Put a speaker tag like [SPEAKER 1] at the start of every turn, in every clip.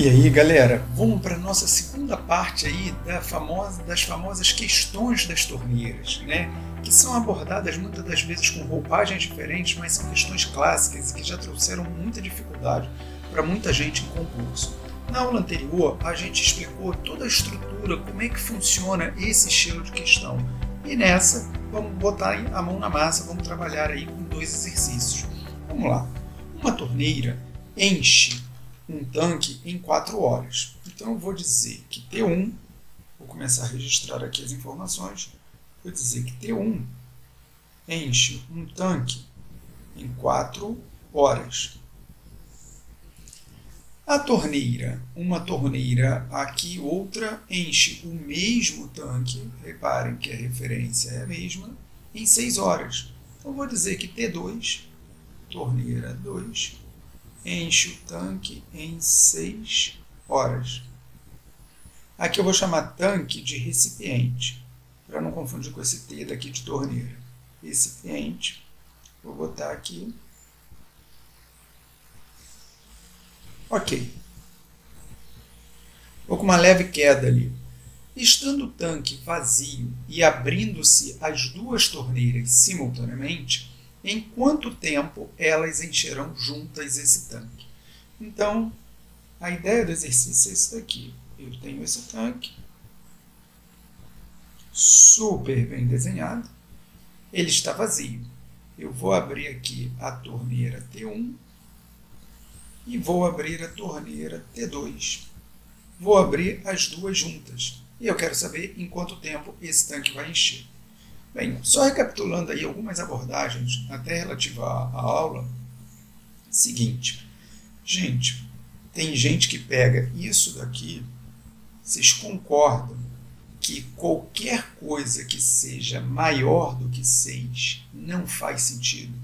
[SPEAKER 1] E aí, galera, vamos para a nossa segunda parte aí das famosas questões das torneiras, né? Que são abordadas muitas das vezes com roupagens diferentes, mas são questões clássicas e que já trouxeram muita dificuldade para muita gente em concurso. Na aula anterior, a gente explicou toda a estrutura, como é que funciona esse estilo de questão. E nessa, vamos botar a mão na massa, vamos trabalhar aí com dois exercícios. Vamos lá. Uma torneira enche um tanque em 4 horas. Então eu vou dizer que T1, vou começar a registrar aqui as informações, vou dizer que T1 enche um tanque em 4 horas. A torneira, uma torneira aqui, outra, enche o mesmo tanque, reparem que a referência é a mesma, em 6 horas. Então eu vou dizer que T2, torneira 2, enche o tanque em 6 horas. Aqui eu vou chamar tanque de recipiente, para não confundir com esse T daqui de torneira. Recipiente, vou botar aqui. Ok. Vou com uma leve queda ali. Estando o tanque vazio e abrindo-se as duas torneiras simultaneamente, em quanto tempo elas encherão juntas esse tanque? Então, a ideia do exercício é isso daqui. Eu tenho esse tanque, super bem desenhado, ele está vazio. Eu vou abrir aqui a torneira T1 e vou abrir a torneira T2. Vou abrir as duas juntas e eu quero saber em quanto tempo esse tanque vai encher. Bem, só recapitulando aí algumas abordagens, até relativa à aula, seguinte, gente, tem gente que pega isso daqui, vocês concordam que qualquer coisa que seja maior do que 6 não faz sentido?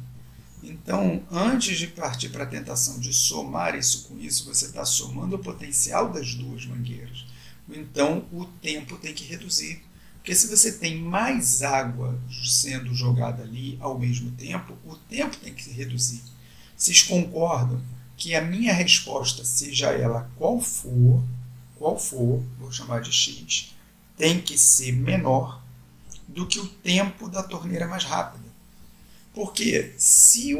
[SPEAKER 1] Então, antes de partir para a tentação de somar isso com isso, você está somando o potencial das duas mangueiras. Então, o tempo tem que reduzir. Porque se você tem mais água sendo jogada ali ao mesmo tempo, o tempo tem que se reduzir. Vocês concordam que a minha resposta, seja ela qual for, vou chamar de X, tem que ser menor do que o tempo da torneira mais rápida. Porque se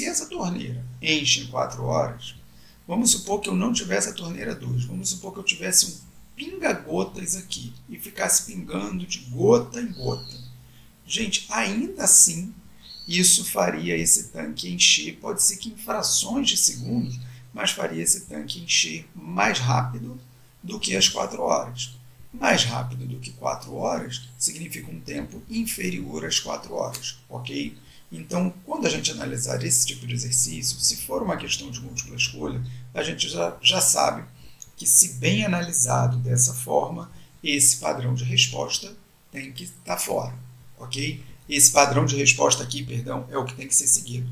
[SPEAKER 1] essa torneira enche em 4 horas, vamos supor que eu não tivesse a torneira 2, vamos supor que eu tivesse um pinga-gotas aqui e ficasse pingando de gota em gota. Gente, ainda assim, isso faria esse tanque encher, pode ser que em frações de segundos, mas faria esse tanque encher mais rápido do que as 4 horas. Mais rápido do que 4 horas significa um tempo inferior às 4 horas, ok? Então, quando a gente analisar esse tipo de exercício, se for uma questão de múltipla escolha, a gente já sabe que, se bem analisado dessa forma, esse padrão de resposta tem que estar fora, ok? Esse padrão de resposta aqui, perdão, é o que tem que ser seguido.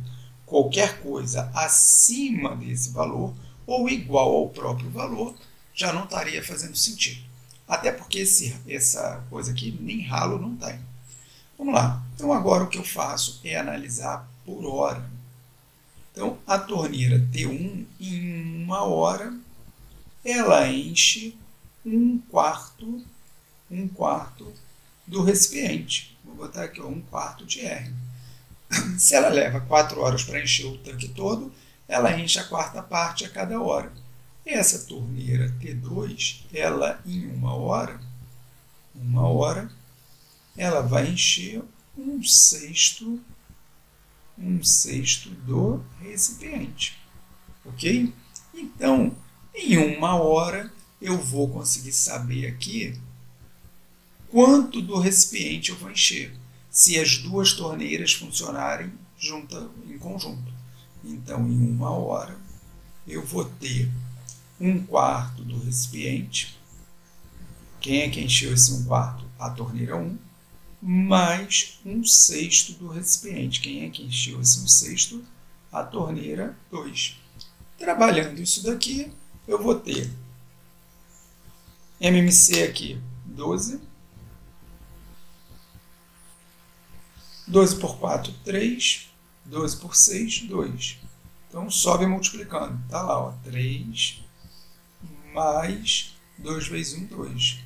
[SPEAKER 1] Qualquer coisa acima desse valor ou igual ao próprio valor já não estaria fazendo sentido. Até porque essa coisa aqui nem ralo não tem. Vamos lá. Então, agora o que eu faço é analisar por hora. Então, a torneira T1, em 1 hora, ela enche um quarto do recipiente. Vou botar aqui 1/4 de R. Se ela leva 4 horas para encher o tanque todo, ela enche a 4ª parte a cada hora. Essa torneira T2, ela em 1 hora, ela vai encher 1/6 do recipiente. Ok? Então, em 1 hora, eu vou conseguir saber aqui quanto do recipiente eu vou encher, se as duas torneiras funcionarem em conjunto. Então, em 1 hora, eu vou ter 1/4 do recipiente. Quem é que encheu esse 1/4? A torneira 1, mais 1/6 do recipiente. Quem é que encheu esse 1/6? A torneira 2. Trabalhando isso daqui, eu vou ter MMC aqui, 12. 12 por 4, 3. 12 por 6, 2. Então, sobe multiplicando. Está lá, ó, 3 mais 2 vezes 1, 2.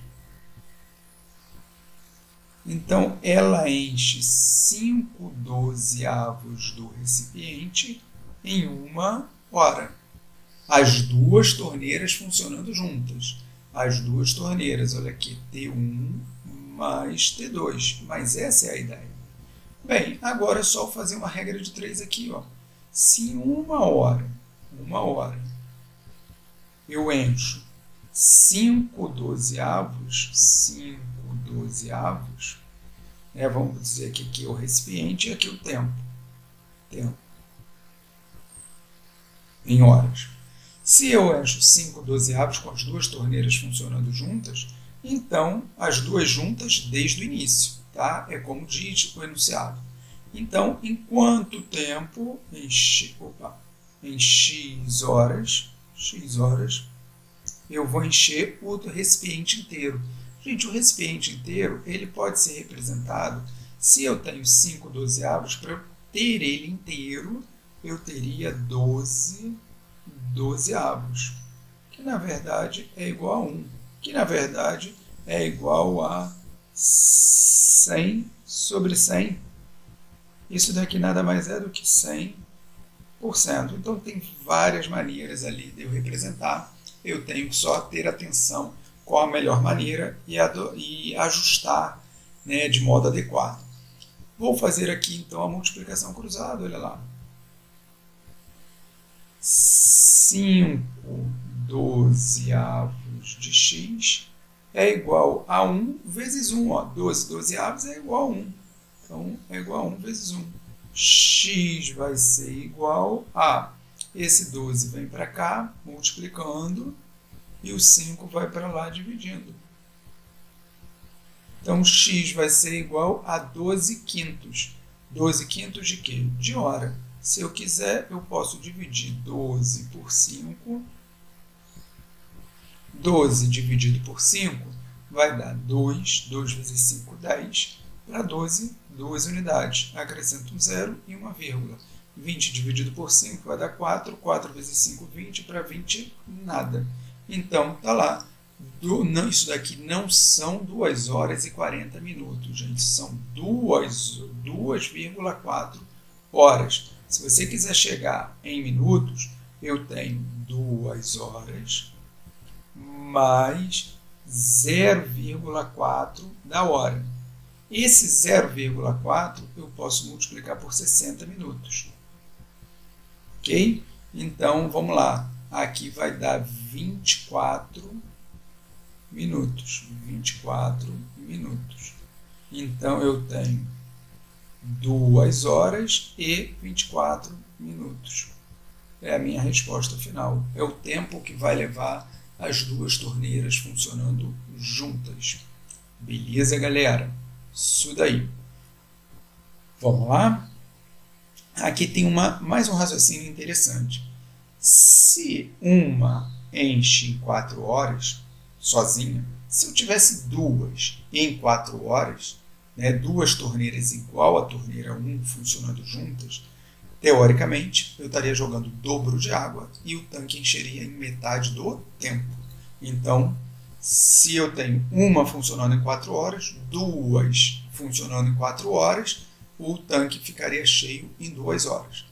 [SPEAKER 1] Então, ela enche 5/12 do recipiente em 1 hora. As duas torneiras funcionando juntas. As duas torneiras, olha aqui, T1 mais T2. Mas essa é a ideia. Bem, agora é só fazer uma regra de 3 aqui. Ó. Se em 1 hora, eu encho 5/12, vamos dizer que aqui é o recipiente e aqui o tempo. Em horas. Se eu encho 5/12 com as duas torneiras funcionando juntas, então as duas juntas desde o início, tá? É como diz o enunciado. Então, em quanto tempo, em x horas, eu vou encher o recipiente inteiro. Gente, o recipiente inteiro ele pode ser representado, se eu tenho 5/12, para eu ter ele inteiro, eu teria 12/12, que na verdade é igual a 1, que na verdade é igual a 100/100. Isso daqui nada mais é do que 100%. Então tem várias maneiras ali de eu representar. Eu tenho que só ter atenção qual a melhor maneira e ajustar, né, de modo adequado. Vou fazer aqui então a multiplicação cruzada, olha lá. 5/12 de x é igual a 1 vezes 1. 12/12 é igual a 1. Então, é igual a 1 vezes 1. X vai ser igual a... Esse 12 vem para cá, multiplicando, e o 5 vai para lá, dividindo. Então, x vai ser igual a 12/5. 12/5 de quê? De hora. Se eu quiser, eu posso dividir 12 por 5. 12 dividido por 5 vai dar 2. 2 vezes 5, 10. Para 12, 2 unidades. Acrescento um zero e uma vírgula. 20 dividido por 5 vai dar 4. 4 vezes 5, 20. Para 20, nada. Então, tá lá. Isso daqui não são 2 horas e 40 minutos, gente. São 2,4 horas. Se você quiser chegar em minutos, eu tenho 2 horas mais 0,4 da hora. Esse 0,4 eu posso multiplicar por 60 minutos. Ok? Então, vamos lá. Aqui vai dar 24 minutos. 24 minutos. Então, eu tenho 2 horas e 24 minutos. É a minha resposta final. É o tempo que vai levar as duas torneiras funcionando juntas. Beleza, galera? Isso daí. Vamos lá? Aqui tem mais um raciocínio interessante. Se uma enche em 4 horas, sozinha, se eu tivesse duas em 4 horas, né, duas torneiras igual a torneira 1 funcionando juntas, teoricamente, eu estaria jogando o dobro de água e o tanque encheria em metade do tempo. Então, se eu tenho uma funcionando em 4 horas, duas funcionando em 4 horas, o tanque ficaria cheio em 2 horas.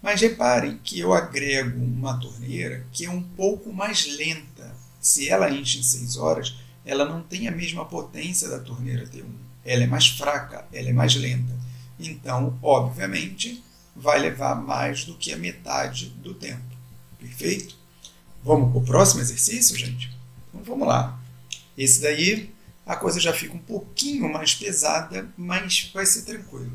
[SPEAKER 1] Mas reparem que eu agrego uma torneira que é um pouco mais lenta. Se ela enche em 6 horas, ela não tem a mesma potência da torneira T1. Ela é mais fraca, ela é mais lenta. Então, obviamente, vai levar mais do que a metade do tempo. Perfeito? Vamos para o próximo exercício, gente? Então, vamos lá. Esse daí, a coisa já fica um pouquinho mais pesada, mas vai ser tranquilo.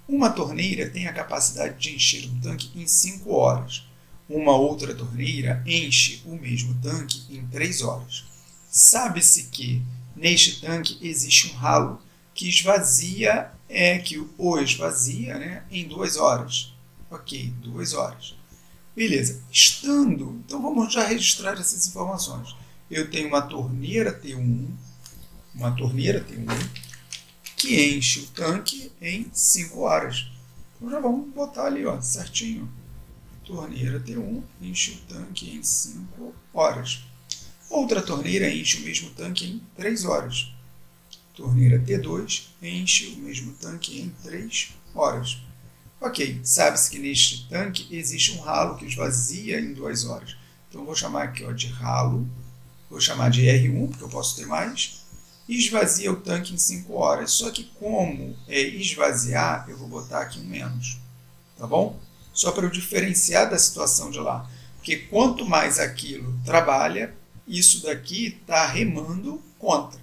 [SPEAKER 1] Uma torneira tem a capacidade de encher um tanque em 5 horas. Uma outra torneira enche o mesmo tanque em 3 horas. Sabe-se que neste tanque existe um ralo que esvazia, né, em 2 horas. Ok, 2 horas. Beleza. Então vamos já registrar essas informações. Eu tenho uma torneira T1, que enche o tanque em 5 horas. Então já vamos botar ali, ó, certinho. Torneira T1 enche o tanque em 5 horas. Outra torneira enche o mesmo tanque em 3 horas. Torneira T2 enche o mesmo tanque em 3 horas. Ok, sabe-se que neste tanque existe um ralo que esvazia em 2 horas. Então, vou chamar aqui de ralo, vou chamar de R1, porque eu posso ter mais, e esvazia o tanque em 5 horas. Só que como é esvaziar, eu vou botar aqui um menos, tá bom? Só para eu diferenciar da situação de lá. Porque quanto mais aquilo trabalha, isso daqui está remando contra.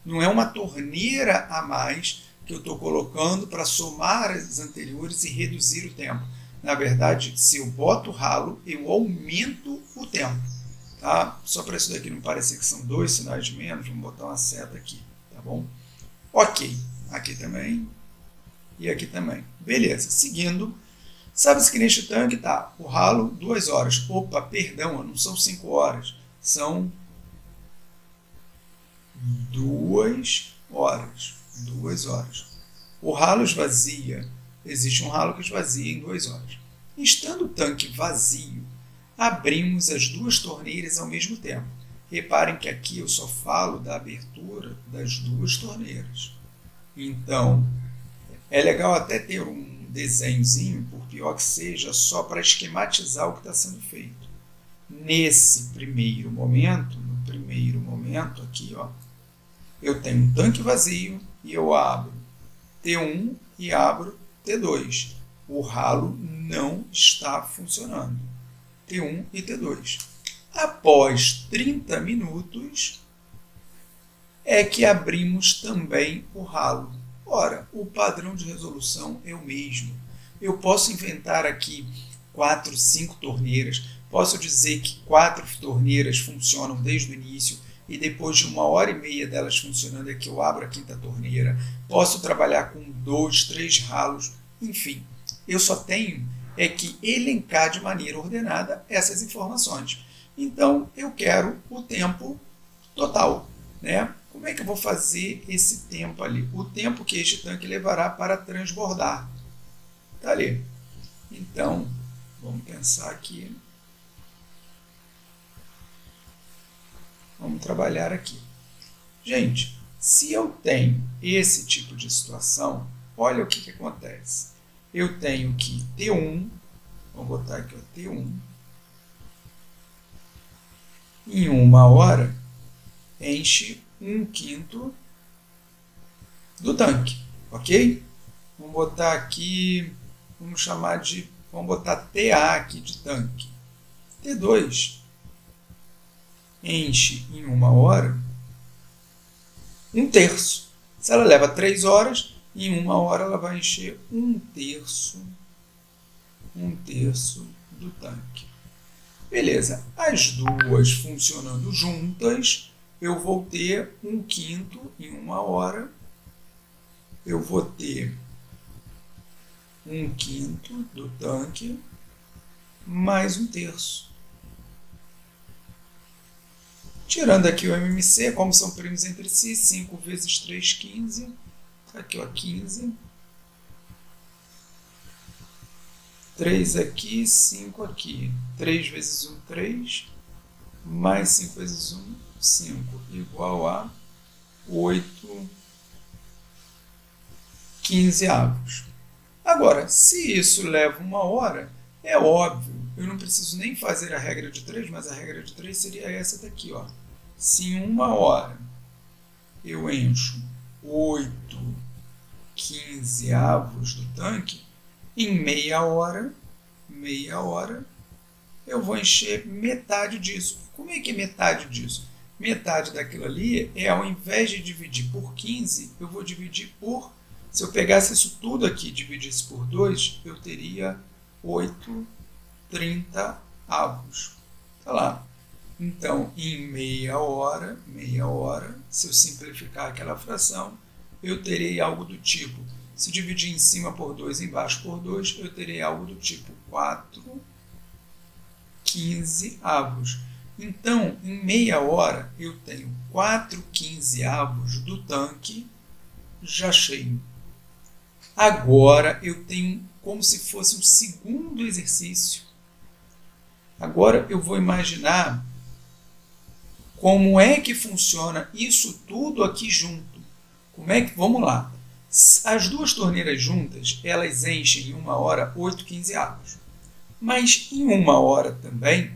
[SPEAKER 1] Não é uma torneira a mais que eu estou colocando para somar as anteriores e reduzir o tempo. Na verdade, se eu boto o ralo, eu aumento o tempo. Tá? Só para isso daqui não parecer que são 2 sinais de menos, vamos botar uma seta aqui. Tá bom? Ok. Aqui também. E aqui também. Beleza. Seguindo. Sabe-se que neste tanque está o ralo 2 horas. Opa, perdão, não são 5 horas. São 2 horas. 2 horas. O ralo esvazia. Existe um ralo que esvazia em 2 horas. Estando o tanque vazio, abrimos as 2 torneiras ao mesmo tempo. Reparem que aqui eu só falo da abertura das 2 torneiras. Então, é legal até ter um desenhozinho, por pior que seja, só para esquematizar o que está sendo feito. Nesse primeiro momento, aqui, ó, eu tenho um tanque vazio e eu abro T1 e abro T2. O ralo não está funcionando. T1 e T2. Após 30 minutos, é que abrimos também o ralo. Ora, o padrão de resolução é o mesmo. Eu posso inventar aqui 4, 5 torneiras. Posso dizer que 4 torneiras funcionam desde o início e depois de 1h30 delas funcionando é que eu abro a 5ª torneira. Posso trabalhar com 2, 3 ralos. Enfim, eu só tenho que elencar de maneira ordenada essas informações. Então, eu quero o tempo total, né? Como é que eu vou fazer esse tempo ali? O tempo que este tanque levará para transbordar. Está ali. Então, vamos pensar aqui. Vamos trabalhar aqui. Gente, se eu tenho esse tipo de situação, olha o que acontece. Eu tenho que T1, vamos botar aqui o T1, em 1 hora, enche 1/5 do tanque, ok? Vamos botar aqui, vamos botar TA aqui de tanque. T2 enche em 1 hora 1/3. Se ela leva 3 horas, em 1 hora ela vai encher 1/3 do tanque. Beleza, as duas funcionando juntas, eu vou ter 1/5 em 1 hora, eu vou ter 1/5 do tanque, mais 1/3. Tirando aqui o MMC, como são primos entre si, 5 vezes 3, 15. Aqui, ó, 15. 3 aqui, 5 aqui. 3 vezes 1, 3. Mais 5 vezes 1, 5. Igual a 8, 15 avos. Agora, se isso leva 1 hora, é óbvio. Eu não preciso nem fazer a regra de 3, mas a regra de 3 seria essa daqui, ó. Se em 1 hora eu encho 8, 15 avos do tanque, em meia hora, eu vou encher metade disso. Como é que é metade disso? Metade daquilo ali é, ao invés de dividir por 15, eu vou dividir por... Se eu pegasse isso tudo aqui e dividisse por 2, eu teria 8, 30 avos. Tá lá. Então, em meia hora, se eu simplificar aquela fração, eu terei algo do tipo, se dividir em cima por 2 e embaixo por 2, eu terei algo do tipo 4, 15 avos. Então, em meia hora, eu tenho 4 15 avos do tanque já cheio. Agora, eu tenho como se fosse um segundo exercício. Agora, eu vou imaginar Como é que funciona isso tudo aqui junto? Vamos lá. As duas torneiras juntas, elas enchem em 1 hora 8 quinzeavos. Mas em 1 hora também,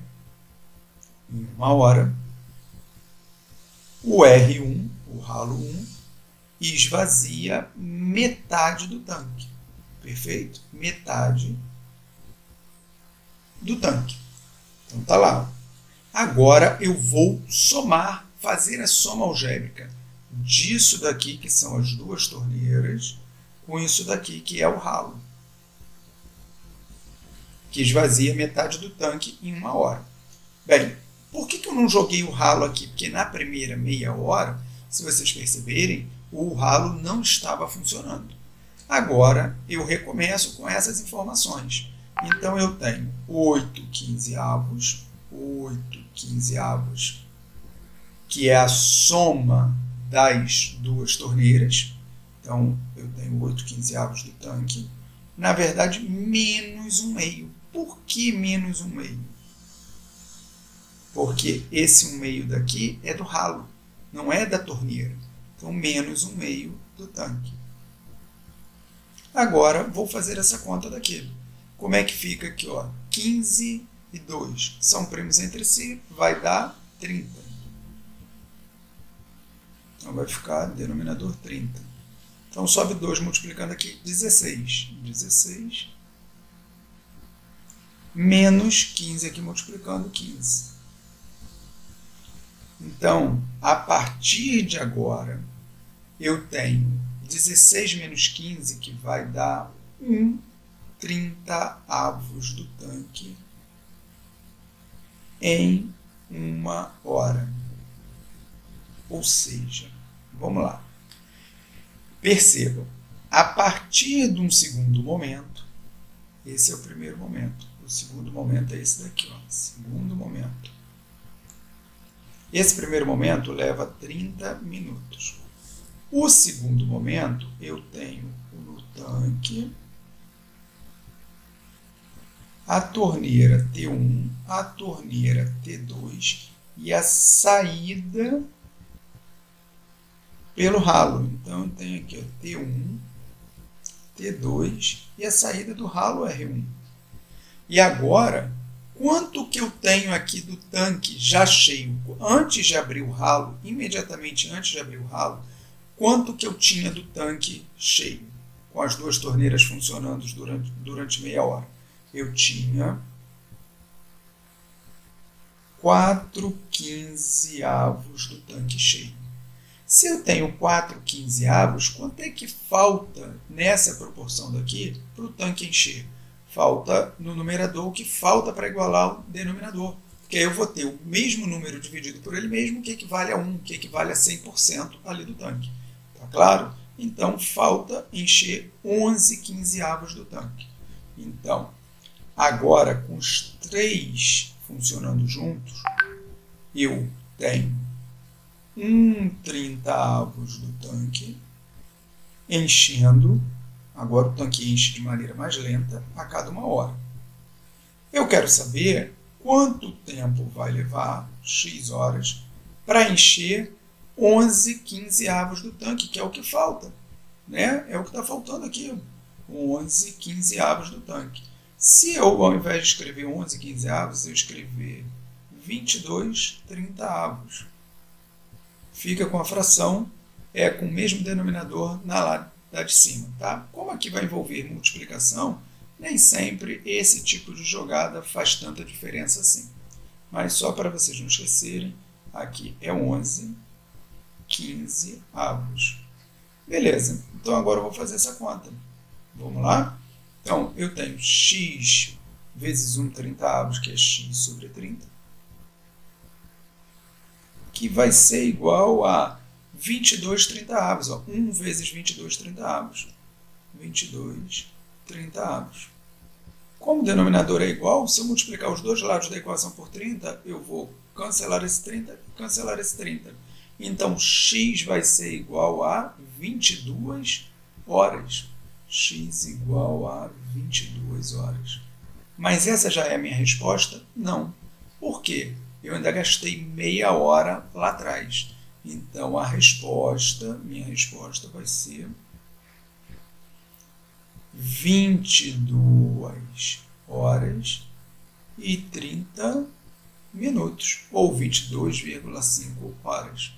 [SPEAKER 1] em 1 hora, o R1, o ralo 1, esvazia metade do tanque. Perfeito? Metade do tanque. Então tá lá. Agora eu vou somar, fazer a soma algébrica disso daqui, que são as duas torneiras, com isso daqui, que é o ralo, que esvazia metade do tanque em 1 hora. Bem, por que eu não joguei o ralo aqui? Porque na primeira meia hora, se vocês perceberem, o ralo não estava funcionando. Agora eu recomeço com essas informações. Então eu tenho 8 quinzeavos, que é a soma das duas torneiras. Então eu tenho 8 quinzeavos do tanque. Na verdade, menos 1/2. Por que menos 1/2? Porque esse 1/2 daqui é do ralo, não é da torneira. Então, menos 1/2 do tanque. Agora, vou fazer essa conta daqui. Como é que fica aqui? 15 e 2 são primos entre si, vai dar 30. Então, vai ficar denominador 30. Então, sobe 2 multiplicando aqui, 16. 16 menos 15 aqui multiplicando 15. Então, a partir de agora, eu tenho 16 menos 15, que vai dar 1/30 do tanque em 1 hora. Ou seja, vamos lá. Percebam, a partir de um segundo momento, esse é o primeiro momento. O segundo momento é esse daqui, segundo momento. Esse primeiro momento leva 30 minutos. O segundo momento, eu tenho no tanque a torneira T1, a torneira T2 e a saída pelo ralo. Então, eu tenho aqui T1, T2 e a saída do ralo R1. E agora, quanto que eu tenho aqui do tanque já cheio? Antes de abrir o ralo, imediatamente antes de abrir o ralo, quanto que eu tinha do tanque cheio? Com as duas torneiras funcionando durante meia hora. Eu tinha 4 quinzeavos do tanque cheio. Se eu tenho 4 quinzeavos, quanto é que falta nessa proporção daqui para o tanque encher? Falta no numerador o que falta para igualar o denominador. Porque aí eu vou ter o mesmo número dividido por ele mesmo, que equivale a 1, que equivale a 100% ali do tanque. Tá claro? Então, falta encher 11 quinzeavos do tanque. Então, agora, com os 3 funcionando juntos, eu tenho 1/30 do tanque enchendo. Agora o tanque enche de maneira mais lenta a cada 1 hora. Eu quero saber quanto tempo vai levar, x horas, para encher 11 quinzeavos do tanque, que é o que falta. Né? É o que está faltando aqui, 11 quinzeavos do tanque. Se eu, ao invés de escrever 11 quinzeavos, eu escrever 22/30, fica com a fração com o mesmo denominador lá de cima. Tá? Como aqui vai envolver multiplicação, nem sempre esse tipo de jogada faz tanta diferença assim. Mas só para vocês não esquecerem, aqui é 11 quinzeavos. Beleza, então agora eu vou fazer essa conta. Vamos lá? Então, eu tenho x vezes 1/30, que é x sobre 30, que vai ser igual a 22/30. 1 vezes 22/30. 22/30. Como o denominador é igual, se eu multiplicar os dois lados da equação por 30, eu vou cancelar esse 30 e cancelar esse 30. Então, x vai ser igual a 22 horas. X igual a 22 horas. Mas essa já é a minha resposta? Não. Por quê? eu ainda gastei meia hora lá atrás. Então, minha resposta vai ser 22 horas e 30 minutos, ou 22,5 horas.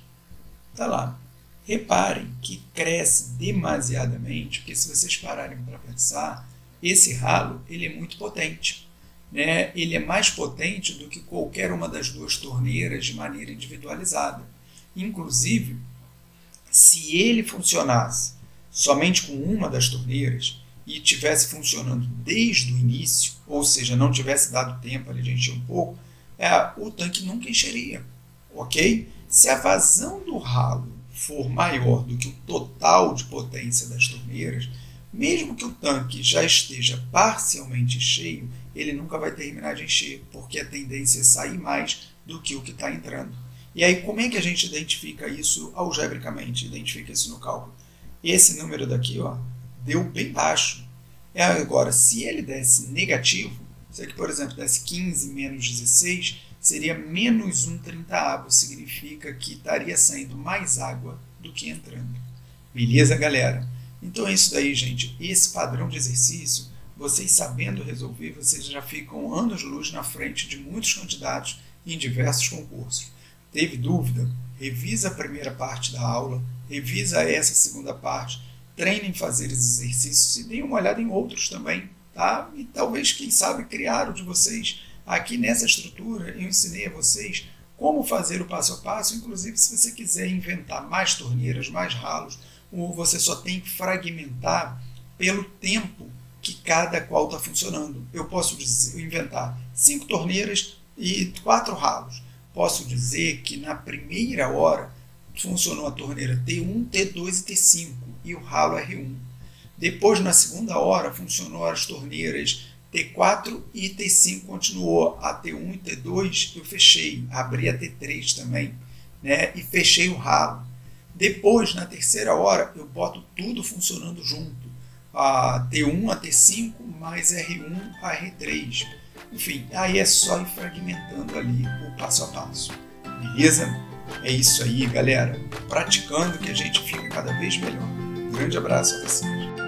[SPEAKER 1] Tá lá. Reparem que cresce demasiadamente, porque se vocês pararem para pensar, esse ralo ele é muito potente. Né? Ele é mais potente do que qualquer uma das duas torneiras de maneira individualizada. Inclusive, se ele funcionasse somente com uma das torneiras e tivesse funcionando desde o início, ou seja, não tivesse dado tempo ali de encher um pouco, o tanque nunca encheria, ok? Se a vazão do ralo for maior do que o total de potência das torneiras, mesmo que o tanque já esteja parcialmente cheio, ele nunca vai terminar de encher, porque a tendência é sair mais do que o que está entrando. E aí, como é que a gente identifica isso algebricamente? Identifica isso no cálculo. Esse número daqui, ó, deu bem baixo. Agora, se ele desse negativo, se aqui, por exemplo, desse 15 menos 16, seria menos 1/30avo. Significa que estaria saindo mais água do que entrando. Beleza, galera? Então é isso daí, gente. Esse padrão de exercício, vocês sabendo resolver, vocês já ficam anos-luz na frente de muitos candidatos em diversos concursos. Teve dúvida? Revisa a primeira parte da aula, revisa essa segunda parte, treinem fazer esses exercícios e deem uma olhada em outros também, tá? E talvez, quem sabe, criar o de vocês. Aqui nessa estrutura eu ensinei a vocês como fazer o passo a passo, inclusive se você quiser inventar mais torneiras, mais ralos, ou você só tem que fragmentar pelo tempo que cada qual está funcionando. Eu posso inventar 5 torneiras e 4 ralos. Posso dizer que na primeira hora funcionou a torneira T1, T2 e T5 e o ralo R1. Depois, na segunda hora, funcionou as torneiras T4 e T5 continuou. A T1 e T2 eu fechei, abri a T3 também, né, e fechei o ralo. Depois, na terceira hora, eu boto tudo funcionando junto. A T1, a T5, mais R1, a R3. Enfim, aí é só ir fragmentando ali o passo a passo. Beleza? É isso aí, galera. Praticando que a gente fica cada vez melhor. Um grande abraço a vocês.